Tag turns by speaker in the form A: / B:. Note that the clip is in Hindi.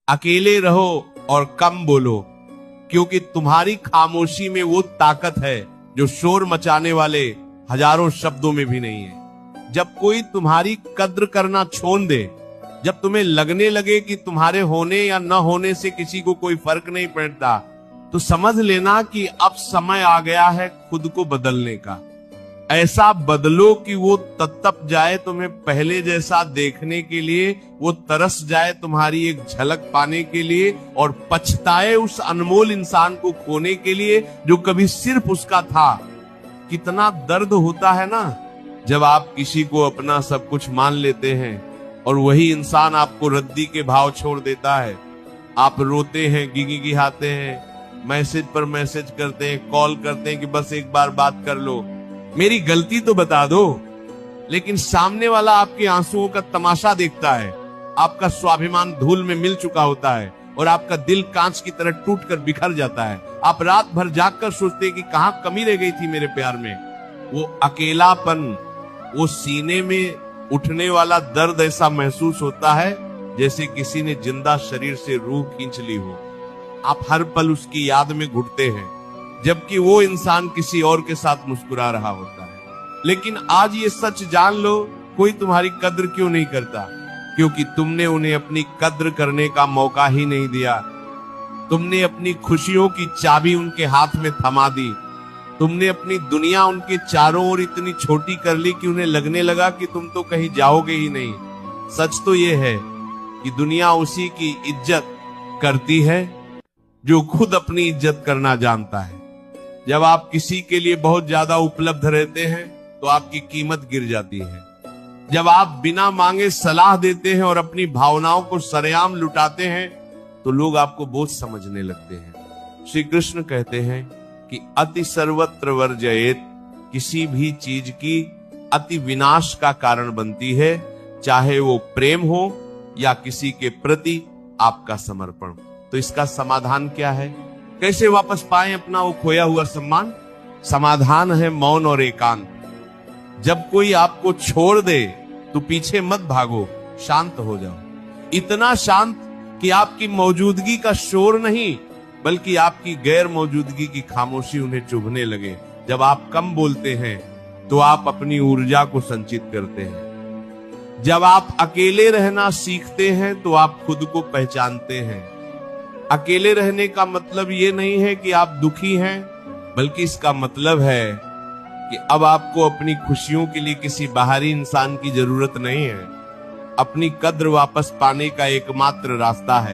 A: अकेले रहो और कम बोलो, क्योंकि तुम्हारी खामोशी में वो ताकत है जो शोर मचाने वाले हजारों शब्दों में भी नहीं है। जब कोई तुम्हारी कद्र करना छोड़ दे, जब तुम्हें लगने लगे कि तुम्हारे होने या न होने से किसी को कोई फर्क नहीं पड़ता, तो समझ लेना कि अब समय आ गया है खुद को बदलने का। ऐसा बदलो कि वो तत्तप जाए तुम्हें पहले जैसा देखने के लिए, वो तरस जाए तुम्हारी एक झलक पाने के लिए, और पछताए उस अनमोल इंसान को खोने के लिए जो कभी सिर्फ उसका था। कितना दर्द होता है ना जब आप किसी को अपना सब कुछ मान लेते हैं और वही इंसान आपको रद्दी के भाव छोड़ देता है। आप रोते हैं, गिगिहाते हैं, मैसेज पर मैसेज करते हैं, कॉल करते हैं कि बस एक बार बात कर लो, मेरी गलती तो बता दो। लेकिन सामने वाला आपके आंसुओं का तमाशा देखता है। आपका स्वाभिमान धूल में मिल चुका होता है और आपका दिल कांच की तरह टूटकर बिखर जाता है। आप रात भर जागकर सोचते हैं कि कहां कमी रह गई थी मेरे प्यार में। वो अकेलापन, वो सीने में उठने वाला दर्द ऐसा महसूस होता है जैसे किसी ने जिंदा शरीर से रूह खींच ली हो। आप हर पल उसकी याद में घुटते हैं, जबकि वो इंसान किसी और के साथ मुस्कुरा रहा होता है। लेकिन आज ये सच जान लो, कोई तुम्हारी कद्र क्यों नहीं करता? क्योंकि तुमने उन्हें अपनी कद्र करने का मौका ही नहीं दिया। तुमने अपनी खुशियों की चाबी उनके हाथ में थमा दी। तुमने अपनी दुनिया उनके चारों ओर इतनी छोटी कर ली कि उन्हें लगने लगा कि तुम तो कहीं जाओगे ही नहीं। सच तो ये है कि दुनिया उसी की इज्जत करती है जो खुद अपनी इज्जत करना जानता है। जब आप किसी के लिए बहुत ज्यादा उपलब्ध रहते हैं तो आपकी कीमत गिर जाती है। जब आप बिना मांगे सलाह देते हैं और अपनी भावनाओं को सरेआम लुटाते हैं तो लोग आपको बोझ समझने लगते हैं। श्री कृष्ण कहते हैं कि अति सर्वत्र वर्जयेत, किसी भी चीज की अति विनाश का कारण बनती है, चाहे वो प्रेम हो या किसी के प्रति आपका समर्पण। तो इसका समाधान क्या है? कैसे वापस पाएं अपना वो खोया हुआ सम्मान? समाधान है मौन और एकांत। जब कोई आपको छोड़ दे तो पीछे मत भागो, शांत हो जाओ। इतना शांत कि आपकी मौजूदगी का शोर नहीं बल्कि आपकी गैर मौजूदगी की खामोशी उन्हें चुभने लगे। जब आप कम बोलते हैं तो आप अपनी ऊर्जा को संचित करते हैं। जब आप अकेले रहना सीखते हैं तो आप खुद को पहचानते हैं। अकेले रहने का मतलब ये नहीं है कि आप दुखी हैं, बल्कि इसका मतलब है कि अब आपको अपनी खुशियों के लिए किसी बाहरी इंसान की जरूरत नहीं है। अपनी कद्र वापस पाने का एकमात्र रास्ता है